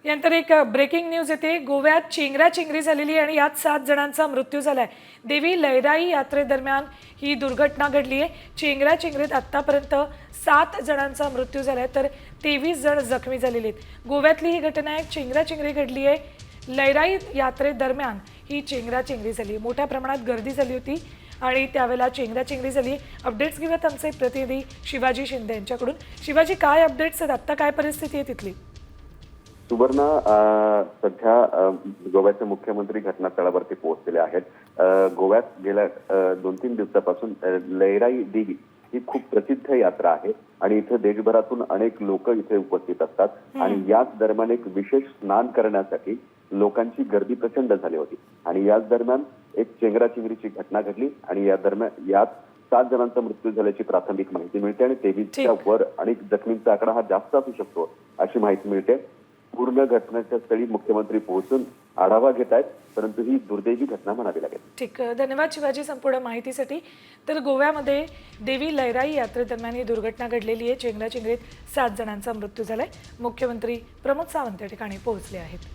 यानंतर एक breaking news येते। गोव्यात चेंगराचेंगरी झालेली आणि यात 7 जणांचा मृत्यू झालाय। देवी लयराई यात्रेदरम्यान ही दुर्घटना घडली आहे। चेंगराचेंगरीत आतापर्यंत 7 जणांचा मृत्यू झालाय तर 23 जण जखमी झालेले आहेत। गोव्यातली ही घटना आहे। चेंगराचेंगरी घडली आहे। लयराई यात्रेदरम्यान ही चेंगराचेंगरी झाली। मोठ्या प्रमाणात गर्दी झाली होती आणि त्यावेळेला चेंगराचेंगरी झाली। अपडेट्स घेऊयात आमचे प्रतिनिधी शिवाजी शिंदे यांच्याकडून। शिवाजी, काय अपडेट्स आहेत? आता काय परिस्थिती आहे तिथली? सुवर्णा, सध्या गोव्याचे मुख्यमंत्री घटनास्थळावरती पोहोचलेले आहेत। गोव्यात गेल्या 2-3 दिवसापासून लयराई देवी ही खूप प्रसिद्ध यात्रा आहे आणि इथे देशभरातून अनेक लोक इथे उपस्थित असतात आणि याच दरम्यान एक विशेष स्नान करण्यासाठी लोकांची गर्दी प्रचंड झाली होती आणि याच दरम्यान एक चेंगराचेंगरीची घटना घडली आणि यात 7 जणांचा मृत्यू झाल्याची प्राथमिक माहिती मिळते आणि 23च्या वर आणि जखमींचा आकडा हा जास्त असू शकतो अशी माहिती मिळते। पूर्ण घटनेच्या स्थळी मुख्यमंत्री पोहोचून आढावा घेत आहेत, परंतु ही दुर्दैवी घटना म्हणावी लागेल। ठीक, धन्यवाद शिवाजी संपूर्ण माहितीसाठी। तर गोव्यामध्ये देवी लयराई यात्रेदरम्यान ही दुर्घटना घडलेली आहे। चेंगराचेंगरीत 7 जणांचा मृत्यू झालाय। मुख्यमंत्री प्रमोद सावंत या ठिकाणी पोहोचले आहेत।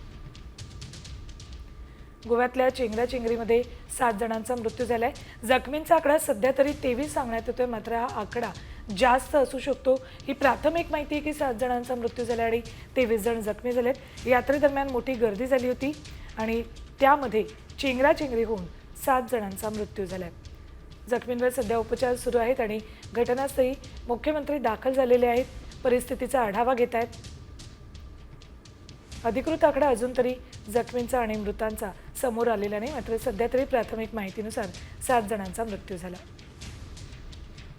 गोव्यातल्या चेंगराचेंगरीमध्ये 7 जणांचा मृत्यू झालाय। जखमींचा आकडा सध्या तरी 23 सांगण्यात येतोय, मात्र हा आकडा जास्त असू शकतो। ही प्राथमिक माहिती आहे की 7 जणांचा मृत्यू झाला आणि 23 जण जखमी झालेत। यात्रेदरम्यान मोठी गर्दी झाली होती आणि त्यामध्ये चेंगराचेंगरी होऊन 7 जणांचा मृत्यू झालाय। जखमींवर सध्या उपचार सुरू आहेत आणि घटनास्थळी मुख्यमंत्री दाखल झालेले आहेत। परिस्थितीचा आढावा घेत आहेत। अधिकृत आकडा अजून तरी जखमींचा आणि मृतांचा समोर आलेला नाही, मात्र सध्या तरी प्राथमिक माहितीनुसार 7 जणांचा मृत्यू झाला।